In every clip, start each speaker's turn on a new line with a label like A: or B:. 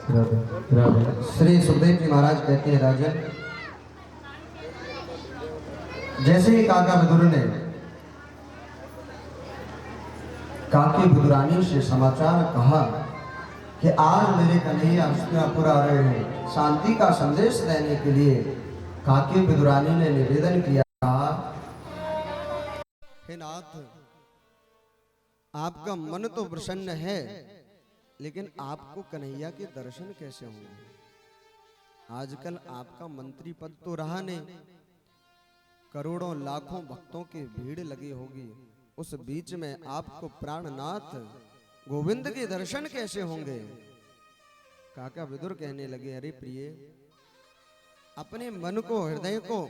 A: श्री सुखदेव जी महाराज कहते हैं, राजन, जैसे ही काका विदुर ने काकी विदुरानी से समाचार कहा कि आज मेरे कन्हैया हस्तिनापुर आ रहे हैं, शांति का संदेश देने के लिए काकी विदुरानी ने निवेदन किया, हे नाथ, आपका मन तो प्रसन्न है, लेकिन आपको कन्हैया के दर्शन कैसे होंगे? आजकल आपका मंत्री पद तो रहा नहीं, करोड़ों लाखों भक्तों की भीड़ लगी होगी, उस बीच में आपको प्राणनाथ गोविंद के दर्शन कैसे होंगे? काका विदुर कहने लगे, अरे प्रिय, अपने मन को, हृदय को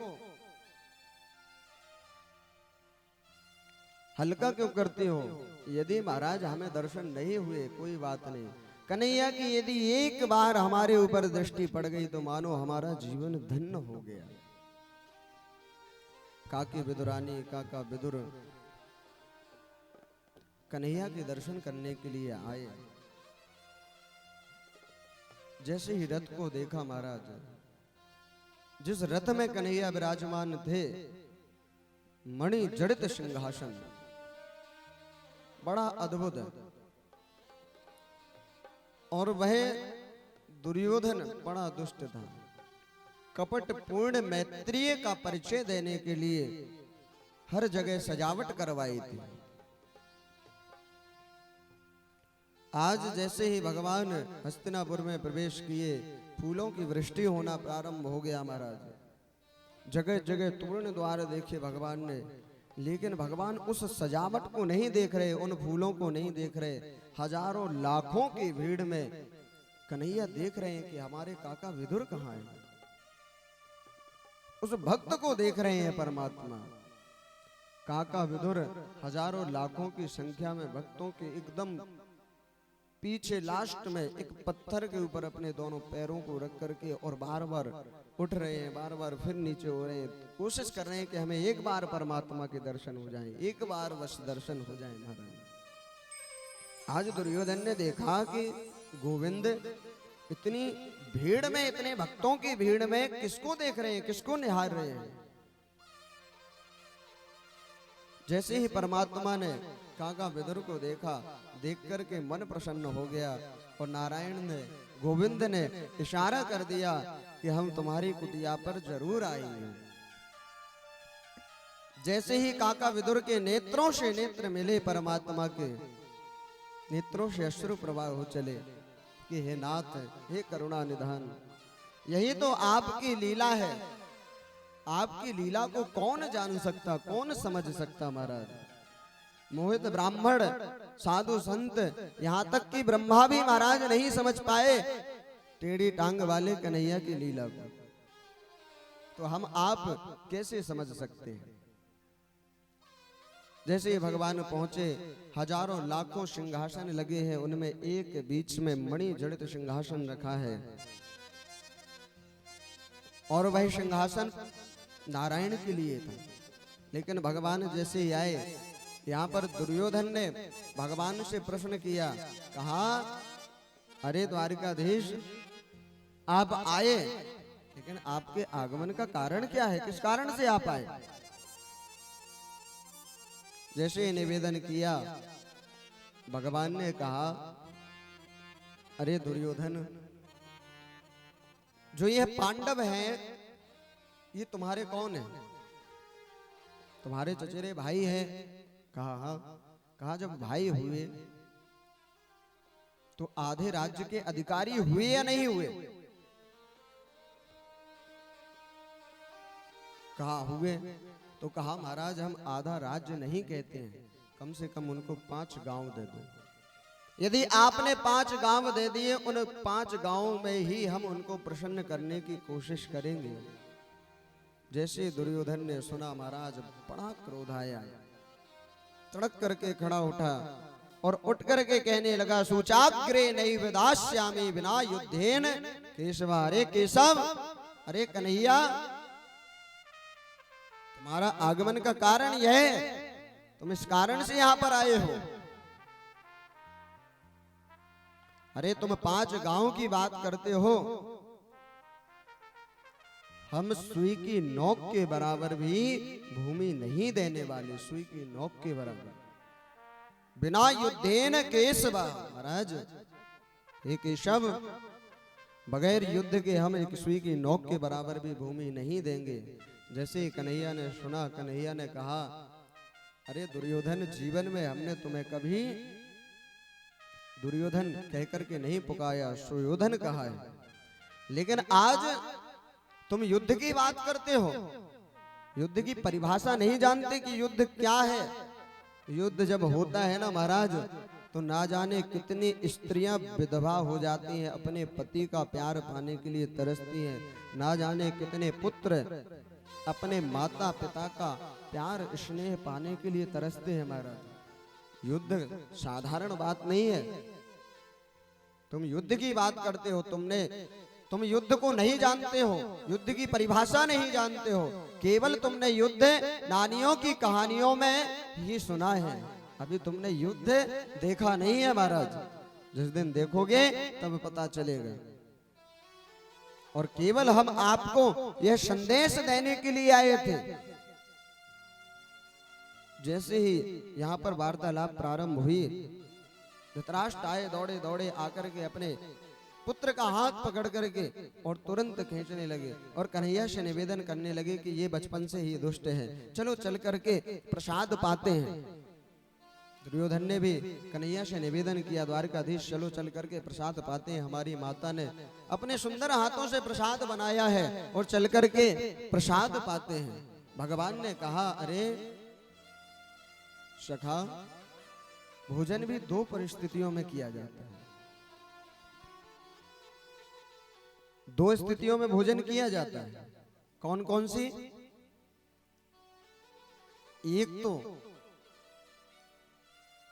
A: हल्का क्यों करते हो? यदि महाराज हमें दर्शन नहीं हुए कोई बात नहीं, कन्हैया की यदि एक बार हमारे ऊपर दृष्टि पड़ गई तो मानो हमारा जीवन धन्य हो गया। काकी विदुरानी, काका विदुर कन्हैया के दर्शन करने के लिए आए। जैसे ही रथ को देखा महाराज, जिस रथ में कन्हैया विराजमान थे, मणि जड़ित सिंहासन, बड़ा अद्भुत, और वह दुर्योधन बड़ा दुष्ट था, कपट पूर्ण मैत्रीय का परिचय देने के लिए हर जगह सजावट करवाई थी। आज जैसे ही भगवान हस्तिनापुर में प्रवेश किए, फूलों की वृष्टि होना प्रारंभ हो गया महाराज। जगह जगह तोरण द्वार देखे भगवान ने, लेकिन भगवान उस सजावट को नहीं देख रहे, उन फूलों को नहीं देख रहे। हजारों लाखों की भीड़ में कन्हैया देख रहे हैं कि हमारे काका विदुर कहाँ हैं। उस भक्त को देख रहे हैं परमात्मा। काका विदुर हजारों लाखों की संख्या में भक्तों के एकदम पीछे लास्ट में एक पत्थर के ऊपर अपने दोनों पैरों को रख करके और बार बार उठ रहे हैं, बार बार फिर नीचे हो रहे हैं, कोशिश कर रहे हैं कि हमें एक बार परमात्मा के दर्शन हो जाएं, एक बार बस दर्शन हो जाएं महाराज। आज दुर्योधन ने देखा कि गोविंद इतनी भीड़ में, इतने भक्तों की भीड़ में किसको देख रहे हैं, किसको निहार रहे हैं। जैसे ही परमात्मा ने काका विदुर को देखा, देख करके मन प्रसन्न हो गया, और नारायण ने, गोविंद ने इशारा कर दिया कि हम तुम्हारी कुटिया पर जरूर आएंगे। जैसे ही काका विदुर के नेत्रों से नेत्र मिले, परमात्मा के नेत्रों से अश्रु प्रवाह हो चले कि हे नाथ, हे करुणा निधान, यही तो आपकी लीला है। आपकी लीला को कौन जान सकता, कौन समझ सकता महाराज। मोहित ब्राह्मण, साधु संत, यहां तक कि ब्रह्मा भी महाराज नहीं समझ पाए टेढ़ी टांग वाले कन्हैया की लीला को, तो हम आप कैसे समझ सकते हैं। जैसे ही भगवान पहुंचे, हजारों लाखों सिंहासन लगे हैं, उनमें एक बीच में मणि जड़ित सिंहासन रखा है, और वह सिंहासन नारायण के लिए था। लेकिन भगवान जैसे ही आए, यहाँ पर दुर्योधन ने भगवान से प्रश्न किया, कहा, अरे द्वारिकाधीश, आप आए, लेकिन आपके आगमन का कारण क्या है, किस कारण से आप आए? जैसे ही निवेदन किया, भगवान ने कहा, अरे दुर्योधन, जो ये पांडव हैं, ये तुम्हारे कौन है? तुम्हारे चचेरे भाई हैं? कहा हाँ। कहा जब भाई हुए तो आधे राज्य के अधिकारी हुए या नहीं हुए? कहा हुए। तो कहा महाराज, हम आधा राज्य नहीं कहते हैं, कम से कम उनको 5 गांव दे दो। यदि आपने 5 गांव दे दिए, उन 5 गांवों में ही हम उनको प्रसन्न करने की कोशिश करेंगे। जैसे दुर्योधन ने सुना महाराज, बड़ा क्रोध आया, तड़क करके खड़ा उठा और उठ करके कहने लगा, सूचाग्रे नैव दास्यामि विना युद्धेन केशव। अरे केशव, अरे कन्हैया, तुम्हारा आगमन का कारण यह है, तुम इस कारण से यहां पर आए हो। अरे तुम 5 गांव की बात करते हो, हम सुई की नोक के बराबर भी भूमि नहीं देने वाले, सुई की नोक के बराबर। बिना युद्धेन केशवा, महाराज हे केशव, बगैर युद्ध के हम एक सुई की नोक के बराबर भी भूमि नहीं देंगे। जैसे ही कन्हैया ने सुना, कन्हैया ने कहा, अरे दुर्योधन, जीवन में हमने तुम्हें कभी दुर्योधन कहकर के नहीं पुकारा, सुयोधन कहा है, लेकिन आज तुम युद्ध की बात करते हो, युद्ध की परिभाषा नहीं जानते कि युद्ध क्या है। युद्ध जब होता है ना महाराज, तो ना जाने कितनी स्त्रियां विधवा हो जाती हैं, अपने पति का प्यार पाने के लिए तरसती हैं, ना जाने कितने पुत्र अपने माता पिता का प्यार स्नेह पाने के लिए तरसते हैं महाराज। युद्ध साधारण बात नहीं है। तुम युद्ध की बात करते हो, तुम युद्ध को नहीं जानते हो, युद्ध की परिभाषा नहीं जानते हो, केवल तुमने युद्ध नानियों की कहानियों में ही सुना है, अभी तुमने युद्ध देखा नहीं है महाराज। जिस दिन देखोगे तब पता चलेगा। और केवल हम आपको यह संदेश देने के लिए आए थे। जैसे ही यहाँ पर वार्तालाप प्रारंभ हुई, धृतराष्ट्र आए दौड़े दौड़े आकर के अपने पुत्र का हाथ पकड़ करके और तुरंत खींचने लगे और कन्हैया से निवेदन करने लगे कि ये बचपन से ही दुष्ट है, चलो चल करके प्रसाद पाते हैं। दुर्योधन ने भी कन्हैया से निवेदन किया, द्वारकाधीश चलो चल करके प्रसाद पाते हैं, हमारी माता ने अपने सुंदर हाथों से प्रसाद बनाया है और चल करके प्रसाद पाते हैं। भगवान ने कहा, अरे सखा, भोजन भी 2 परिस्थितियों में किया जाता है, 2 स्थितियों में भोजन किया जाता है। कौन कौन सी? एक तो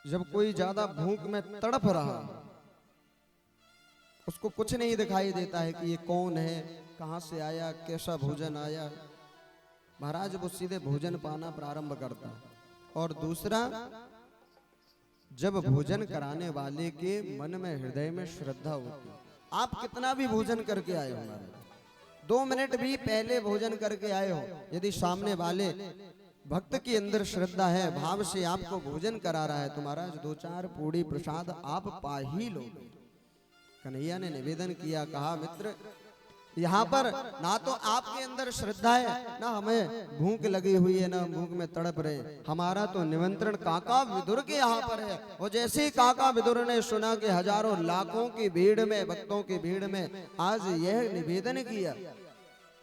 A: जब कोई ज्यादा भूख में तड़प रहा, उसको कुछ नहीं दिखाई देता है कि ये कौन है, कहां से आया, कैसा भोजन आया, महाराज वो सीधे भोजन पाना प्रारंभ करता। और दूसरा, जब भोजन कराने वाले के मन में हृदय में श्रद्धा होती, आप कितना भी भोजन करके आए हो महाराज, 2 मिनट भी पहले भोजन करके आए हो, यदि सामने वाले भक्त के अंदर श्रद्धा है, भाव से आपको भोजन करा रहा है, तो महाराज 2-4 पूड़ी प्रसाद आप पा ही लो। कन्हैया ने निवेदन किया, कहा मित्र, यहाँ पर ना तो आपके अंदर श्रद्धा है, ना हमें भूख लगी हुई है, ना भूख में तड़प रहे, हमारा तो निमंत्रण काका विदुर के यहाँ पर है। और जैसे ही काका विदुर ने सुना कि हजारों लाखों की भीड़ में, भक्तों की भीड़ में आज यह निवेदन किया,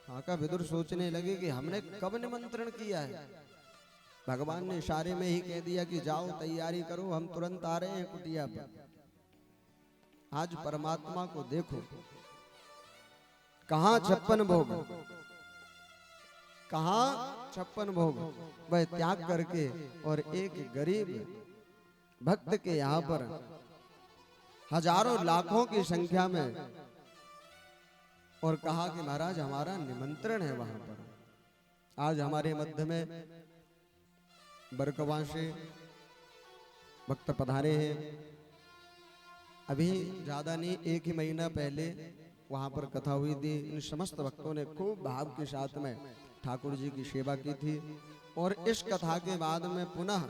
A: काका विदुर सोचने लगे कि हमने कब निमंत्रण किया है। भगवान ने इशारे में ही कह दिया कि जाओ तैयारी करो, हम तुरंत आ रहे हैं कुटिया पर। आज परमात्मा को देखो, कहां 56 भोग, कहां 56 भोग वह त्याग करके और एक गरीब भक्त के यहाँ पर हजारों लाखों की संख्या में, और कहा कि महाराज हमारा निमंत्रण है वहां पर। आज हमारे मध्य में बरकवां से भक्त पधारे हैं। अभी ज्यादा नहीं, 1 ही महीना पहले वहां पर कथा हुई थी। इन समस्त भक्तों ने खूब भाव के साथ में ठाकुर जी की सेवा की थी। और इस कथा के बाद में पुनः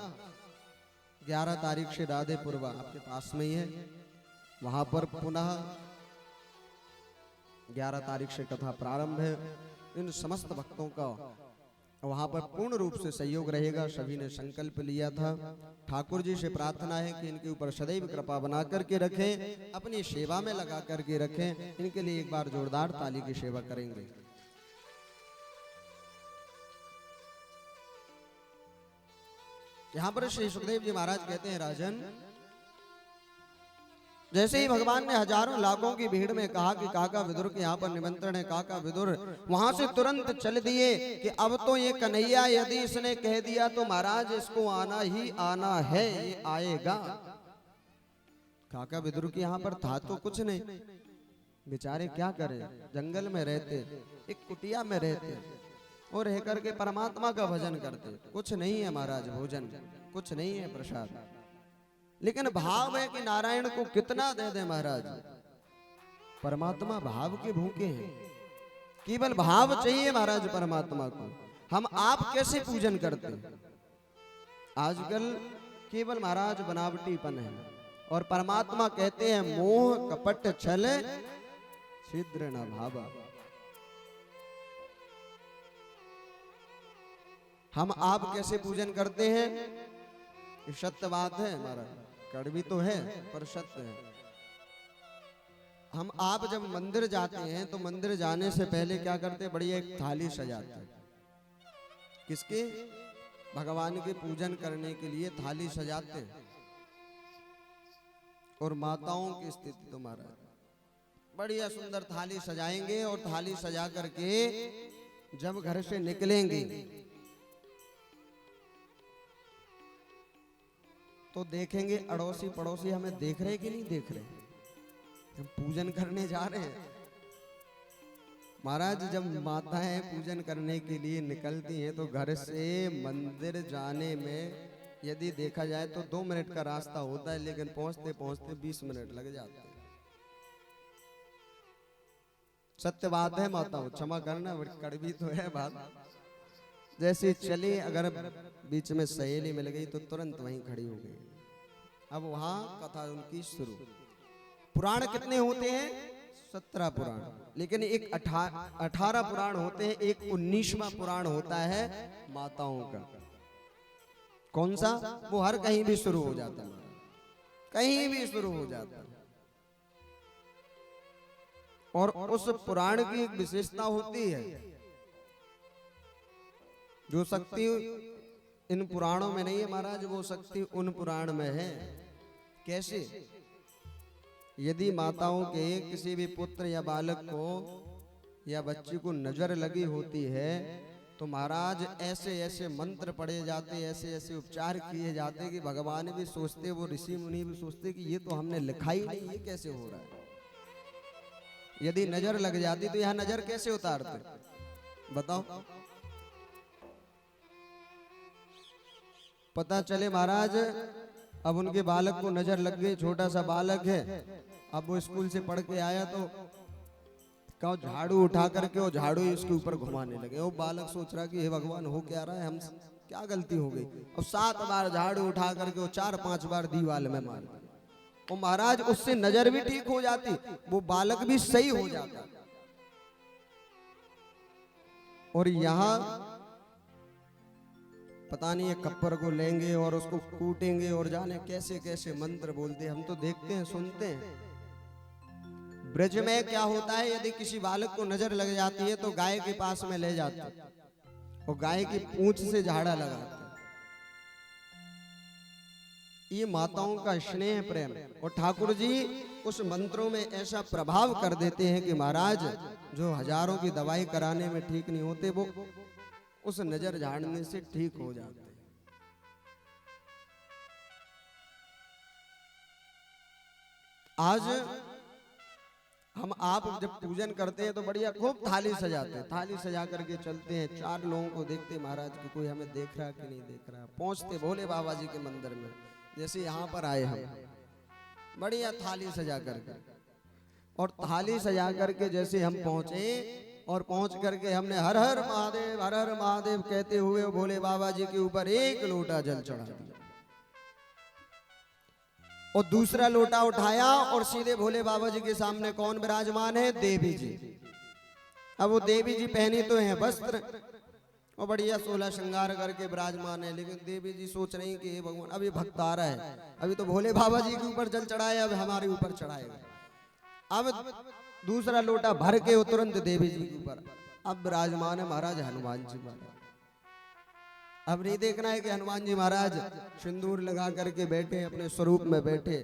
A: 11 तारीख से राधे पूर्वा आपके पास में ही है, वहां पर पुनः 11 तारीख से कथा प्रारंभ है। इन समस्त भक्तों का वहां पर पूर्ण रूप से सहयोग रहेगा। सभी ने संकल्प लिया था। ठाकुर जी से प्रार्थना है कि इनके ऊपर सदैव कृपा बना करके रखें, अपनी सेवा में लगा करके रखें। इनके लिए एक बार जोरदार ताली की सेवा करेंगे। यहां पर श्री सुखदेव जी महाराज कहते हैं, राजन, जैसे ही भगवान ने हजारों लाखों की भीड़ में कहा कि काका विदुर के यहाँ पर निमंत्रण है, काका विदुर वहां से तुरंत चल दिए कि अब तो ये कन्हैया यदि इसने कह दिया तो महाराज इसको आना ही आना है, ये आएगा। काका विदुर के यहाँ पर था तो कुछ नहीं, बेचारे क्या करें, जंगल में रहते, एक कुटिया में रहते और रह करके परमात्मा का भजन करते। कुछ नहीं है महाराज भोजन, कुछ नहीं है प्रसाद, लेकिन भाव है कि नारायण को कितना दे दे महाराज। परमात्मा भाव के भूखे हैं, केवल भाव चाहिए महाराज परमात्मा को। हम आप कैसे पूजन करते हैं? आजकल केवल महाराज बनावटीपन है, और परमात्मा कहते हैं मोह कपट छल छिद्र न भावा। हम आप कैसे पूजन करते हैं? ये सत्य बात है महाराज, कड़वी तो है पर सत्य है। हम आप जब मंदिर जाते हैं तो मंदिर जाने से पहले क्या करते हैं? बढ़िया एक थाली सजाते हैं। किसके? भगवान के पूजन करने के लिए थाली सजाते हैं। और माताओं की स्थिति तो महाराज बढ़िया सुंदर थाली सजाएंगे, और थाली सजा करके जब घर से निकलेंगे तो देखेंगे अड़ोसी पड़ोसी हमें देख रहे कि नहीं देख रहे। हम पूजन करने जा रहे हैं महाराज। जब माताएं पूजन करने के लिए निकलती हैं तो घर से मंदिर जाने में यदि देखा जाए तो 2 मिनट का रास्ता होता है, लेकिन पहुंचते पहुंचते 20 मिनट लग जाते हैं। सत्य बात है माताओं, क्षमा करना, बड़ी कड़वी तो है बात। जैसे चले, अगर बीच में सहेली मिल गई तो तुरंत वहीं खड़ी हो गई। अब वहां कथा उनकी शुरू। पुराण कितने होते हैं? 17 पुराण, लेकिन एक 18 पुराण होते हैं। एक 19वां पुराण होता है माताओं का। कौन सा? वो हर कहीं भी शुरू हो जाता है, कहीं भी शुरू हो जाता है। और उस पुराण की एक विशेषता होती है, जो शक्ति इन पुराणों में नहीं है महाराज, वो शक्ति उन पुराण में है। कैसे? यदि माताओं के किसी भी पुत्र या बालक को या बच्ची को नजर लगी होती है तो महाराज ऐसे ऐसे मंत्र पढ़े जाते, ऐसे ऐसे उपचार किए जाते कि भगवान भी सोचते, वो ऋषि मुनि भी सोचते कि ये तो हमने लिखा ही नहीं, ये कैसे हो रहा है। यदि नजर लग जाती तो यहां नजर कैसे उतारते बताओ? पता चले महाराज अब उनके बालक को नजर लग गई, छोटा सा बालक है, अब वो स्कूल से पढ़ के आया तो कहो झाड़ू उठा करके वो झाड़ू ही उसके ऊपर घुमाने लगे। वो बालक सोच रहा कि हे भगवान हो क्या रहा है, हम क्या गलती हो गई। और 7 बार झाड़ू उठा करके वो 4-5 बार दीवार में मार दिया। और महाराज उससे नजर भी ठीक हो जाती, वो बालक भी सही हो जाता। और यहां पता नहीं है कप्पर को लेंगे और उसको कूटेंगे और जाने कैसे कैसे मंत्र बोलते। हम तो देखते हैं, सुनते हैं। ब्रज में क्या होता है, यदि किसी बालक को नजर लग जाती है तो गाय के पास में ले जाते हैं और गाय की पूंछ से झाड़ा लगाते हैं। ये माताओं का स्नेह प्रेम। और ठाकुर जी उस मंत्रों में ऐसा प्रभाव कर देते हैं कि महाराज जो हजारों की दवाई कराने में ठीक नहीं होते, वो उस नजर झाड़ने से ठीक हो जाते हैं। आज हम आप जब पूजन करते हैं तो बढ़िया खूब थाली सजाते हैं, थाली सजा करके चलते हैं। 4 लोगों को देखते महाराज कि कोई हमें देख रहा कि नहीं देख रहा। पहुंचते भोले बाबा जी के मंदिर में, जैसे यहाँ पर आए हम बढ़िया थाली सजा करके, और थाली सजा करके जैसे हम पहुंचे और पहुंच करके हमने हर हर महादेव कहते हुए भोले बाबा जी के ऊपर 1 लोटा जल चढ़ा दिया और दूसरा लोटा उठाया और सीधे भोले बाबा जी के सामने कौन विराजमान है? देवी जी। अब वो देवी जी पहनी तो है वस्त्र और बढ़िया 16 श्रृंगार करके विराजमान है, लेकिन देवी जी सोच रही कि भगवान अभी भक्त आ रहा है, अभी तो भोले बाबा जी के ऊपर जल चढ़ाया, अब हमारे ऊपर चढ़ाएगा। अब दूसरा लोटा भर के तुरंत देवी जी के ऊपर अब विराजमान है महाराज हनुमान जी महाराज। अब नहीं देखना है कि हनुमान जी महाराज सिंदूर लगा करके बैठे अपने स्वरूप में बैठे।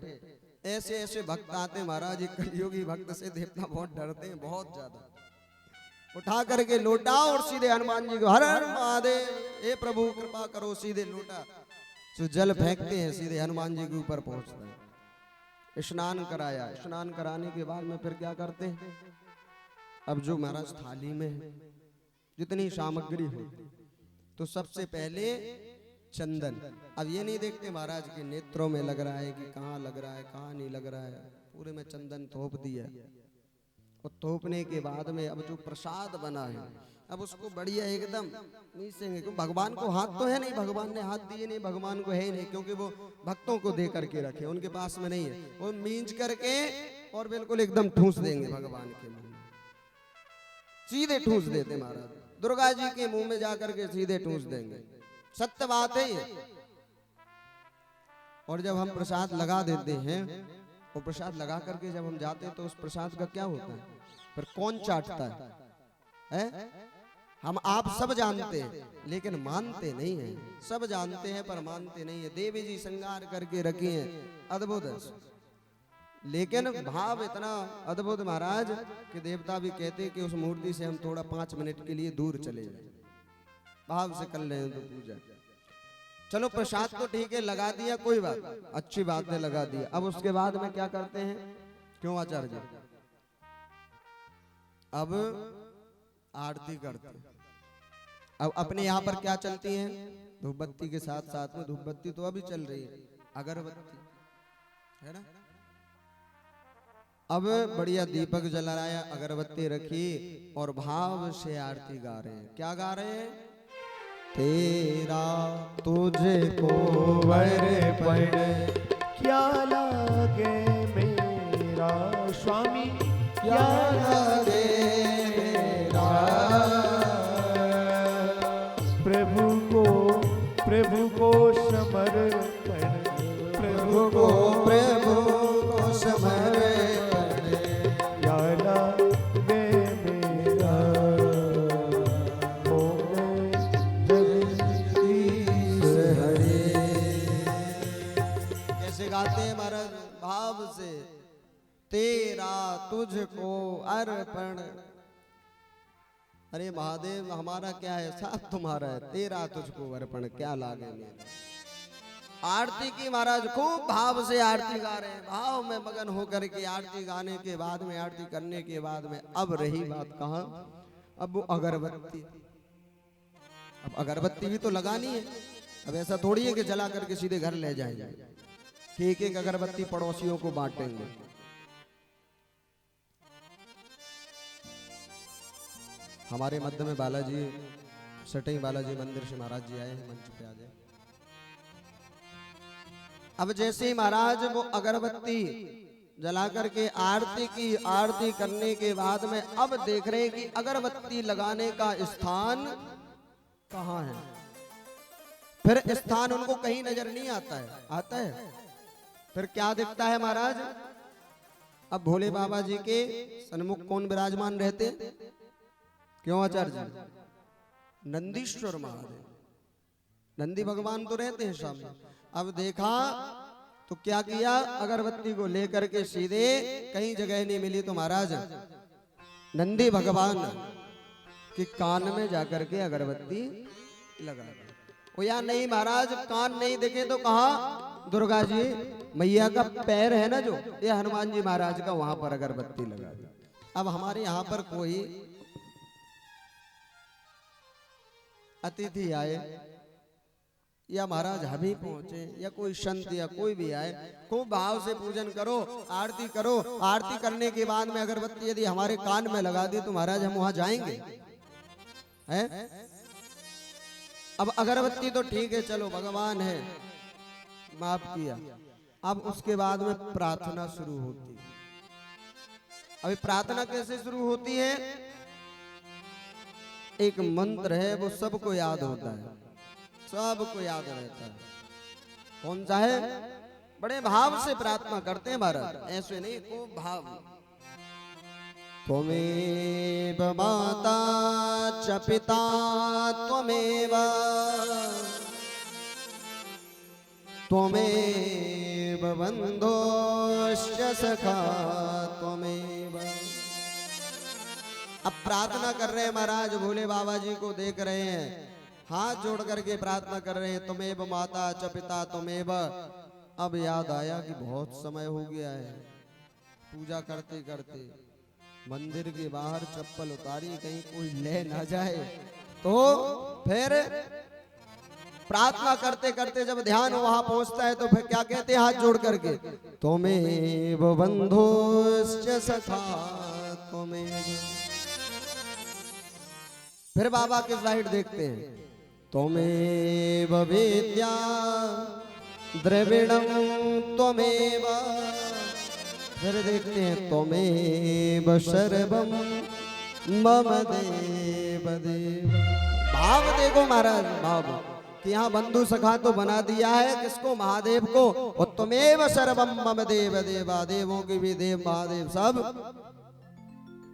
A: ऐसे ऐसे भक्त आते महाराज, एक कलियुगी भक्त से देवता बहुत डरते हैं, बहुत ज्यादा। उठा करके लोटा और सीधे हनुमान जी को हर हर महादेव, हे प्रभु कृपा करो, सीधे लोटा जो जल फेंकते हैं सीधे हनुमान जी के ऊपर पहुंचता है। स्नान कराया, स्नान कराने के बाद में फिर क्या करते हैं? अब जो महाराज थाली में जितनी सामग्री हो तो सबसे पहले चंदन। अब ये नहीं देखते महाराज के नेत्रों में लग रहा है कि कहाँ लग रहा है कहाँ नहीं लग रहा है, पूरे में चंदन थोप दिया। और थोपने के बाद में अब जो प्रसाद बना है अब उसको बढ़िया एकदम मीसेंगे, क्योंकि भगवान को हाथ तो है नहीं, भगवान ने हाथ दिए नहीं, भगवान को है ही नहीं, क्योंकि वो भक्तों को दे करके रखे, उनके पास में नहीं है। वो मींच करके और बिल्कुल एकदम ठूस देंगे भगवान के मुंह में, सीधे ठूस देते महाराज, दुर्गा जी के मुंह में जाकर के सीधे ठूस देंगे। सत्य बात है ये। और जब हम प्रसाद लगा देते हैं और प्रसाद लगा करके जब हम जाते हैं तो उस प्रसाद का क्या होता है, पर कौन चाटता है? हम आप सब जानते हैं लेकिन मानते नहीं हैं, सब जानते हैं पर मानते नहीं है। देवी जी श्रृंगार करके रखी हैं अद्भुत, लेकिन भाव इतना अद्भुत महाराज कि देवता भी कहते कि उस मूर्ति से हम थोड़ा 5 मिनट के लिए दूर चले जाए, भाव से कर ले तो पूजा। चलो प्रसाद तो ठीक है लगा दिया, कोई बात अच्छी बात है लगा दिया। अब उसके बाद में क्या करते हैं, क्यों आचार्य जी? अब आरती करते हैं। अब अपने यहाँ पर क्या चलती है, धूप बत्ती के साथ साथ में, धूप बत्ती तो अभी चल रही है, अगरबत्ती है ना। अब बढ़िया दीपक जलाया, अगरबत्ती रखी और भाव से आरती गा रहे हैं। क्या गा रहे हैं? तेरा तुझको अर्पण
B: क्या लागे मेरा स्वामी,
A: क्या लागे मेरा
B: प्रभु को समर्पण,
A: प्रभु को समर्पण,
B: क्या लागे मेरा
A: गाते हैं महाराज भाव से, तेरा तुझको अर्पण। अरे महादेव हमारा क्या है, साथ तुम्हारा है, तेरा तुझको अर्पण क्या लागे मेरा। आरती की महाराज खूब भाव से आरती गा रहे हैं, भाव में मगन होकर के आरती गाने के बाद में, आरती करने के बाद में अब रही बात कहाँ, अब वो अगरबत्ती। अब अगरबत्ती भी तो लगानी है। अब ऐसा थोड़ी है कि जला करके सीधे घर ले जाएंगे, एक एक अगरबत्ती पड़ोसियों को बांटेंगे। हमारे मध्य में बालाजी, सटई बालाजी मंदिर से महाराज जी आए हैं, मंच पे आ जाए। अब जैसे ही महाराज वो अगरबत्ती जला करके आरती की, आरती करने के बाद में अब देख रहे हैं कि अगरबत्ती लगाने का स्थान कहाँ है। फिर स्थान उनको कहीं नजर नहीं आता है, आता है फिर क्या दिखता है महाराज, अब भोले बाबा जी के सन्मुख कौन विराजमान रहते, क्यों आचार्य जी? नंदीश्वर महादेव, नंदी भगवान तो रहते हैं सामने। अब देखा तो क्या किया, अगरबत्ती को लेकर के सीधे, कहीं जगह नहीं मिली तो महाराज नंदी भगवान के कान में जाकर के अगरबत्ती लगा दी। वो या नहीं महाराज, कान नहीं दिखे तो कहा, दुर्गा जी मैया का पैर है ना जो, ये हनुमान जी महाराज का, वहां पर अगरबत्ती लगा दी। अब हमारे यहाँ पर कोई अतिथि आए या महाराज हम ही पहुंचे या कोई संत या कोई भी आए, खूब भाव से पूजन करो, आरती करो। आरती करने के बाद में अगरबत्ती यदि हमारे कान में लगा दी तो महाराज हम वहां जाएंगे है? अब अगरबत्ती तो ठीक है, चलो भगवान है, माफ किया। अब उसके बाद में प्रार्थना शुरू होती है। अभी प्रार्थना कैसे शुरू होती है, एक मंत्र है वो सबको याद होता है, सबको याद रहता है। कौन सा है? बड़े भाव से प्रार्थना करते हैं महाराज, ऐसे नहीं, खूब भाव। त्वमेव माता च पिता त्वमेव, त्वमेव बन्धुश्च सखा त्वमेव। अब प्रार्थना कर रहे हैं महाराज, भोले बाबा जी को देख रहे हैं, हाथ जोड़ करके प्रार्थना कर रहे हैं, त्वमेव माता च पिता त्वमेव। अब याद आया कि बहुत समय हो गया है, पूजा करते करते मंदिर के बाहर चप्पल उतारी, कहीं कोई ले ना जाए। तो फिर प्रार्थना करते करते जब ध्यान वहां पहुंचता है तो फिर क्या कहते हैं हाथ जोड़ करके, त्वमेव बंधुश्च सखा त्वमेव। फिर बाबा की स्लाइड देखते हैं, त्वमेव विद्या द्रविणं त्वमेव। फिर देखते हैं, त्वमेव सर्वं मम देव देव। भाव देखो महाराज, भाव कि यहाँ बंधु सखा तो बना दिया है किसको, महादेव को, और त्वमेव सर्वं मम देव देवा, देवों की भी देव महादेव सब,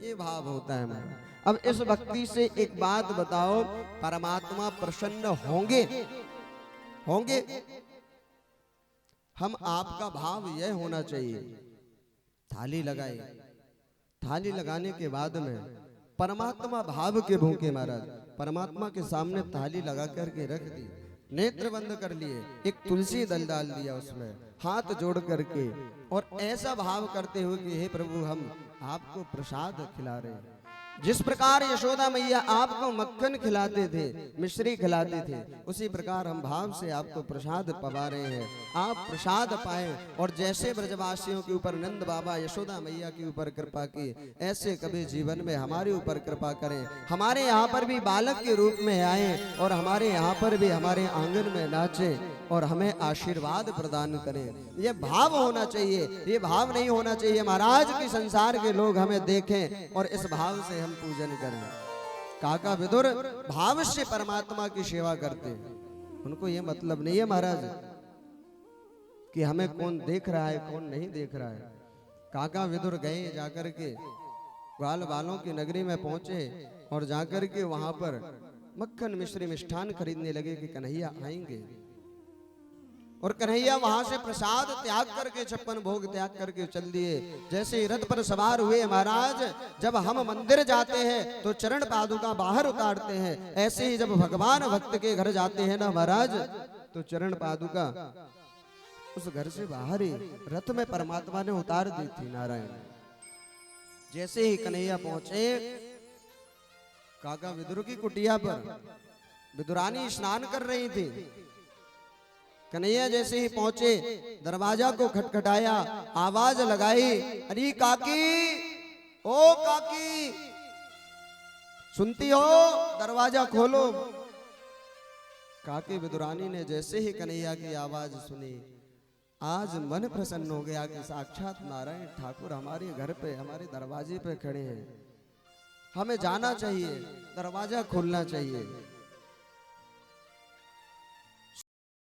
A: ये भाव होता है महाराज। अब इस भक्ति से एक बात बताओ, परमात्मा प्रसन्न होंगे? होंगे। हम आपका भाव यह होना चाहिए, थाली लगाई, थाली लगाने के बाद में परमात्मा भाव के भूखे महाराज, परमात्मा के सामने थाली लगा करके रख दी, नेत्र बंद कर लिए, एक तुलसी दल डाल दिया उसमें, हाथ जोड़ करके, और ऐसा भाव करते हुए कि हे प्रभु हम आपको प्रसाद खिला रहे हैं। जिस प्रकार यशोदा मैया आपको मक्खन खिलाते थे, मिश्री खिलाते थे, उसी प्रकार हम भाव से आपको प्रसाद पवा रहे हैं, आप प्रसाद पाएं। और जैसे ब्रजवासियों के ऊपर नंद बाबा यशोदा मैया के ऊपर कृपा की, ऐसे कभी जीवन में हमारे ऊपर कृपा करें, हमारे यहाँ पर भी बालक के रूप में आए और हमारे यहाँ पर भी हमारे आंगन में नाचें और हमें आशीर्वाद प्रदान करें। ये भाव होना चाहिए, ये भाव नहीं होना चाहिए महाराज कि संसार के लोग हमें देखें और इस भाव से हम पूजन करें। काका विदुर भाव से परमात्मा की सेवा करते हैं, उनको ये मतलब नहीं है महाराज कि हमें कौन देख रहा है कौन नहीं देख रहा है। काका विदुर गए जाकर के ग्वाल बालों की नगरी में पहुंचे और जाकर के वहां पर मक्खन मिश्री मिष्ठान खरीदने लगे कि कन्हैया आएंगे, और कन्हैया वहां से प्रसाद त्याग करके 56 भोग त्याग करके चल दिए। जैसे ही रथ पर सवार हुए महाराज, जब हम मंदिर जाते हैं तो चरण पादुका बाहर उतारते हैं, ऐसे ही जब भगवान भक्त के घर जाते हैं ना महाराज, तो चरण पादुका उस घर से बाहर ही रथ में परमात्मा ने उतार दी थी नारायण। जैसे ही कन्हैया पहुंचे काका विदुर की कुटिया पर, विदुरानी स्नान कर रही थी, कन्हैया जैसे ही पहुंचे दरवाजा को खटखटाया, आवाज लगाई, अरे काकी, ओ काकी, सुनती हो, दरवाजा खोलो। काकी विदुरानी ने जैसे ही कन्हैया की आवाज सुनी, आज मन प्रसन्न हो गया कि साक्षात नारायण ठाकुर हमारे घर पे, हमारे दरवाजे पे खड़े हैं, हमें जाना चाहिए, दरवाजा खोलना चाहिए।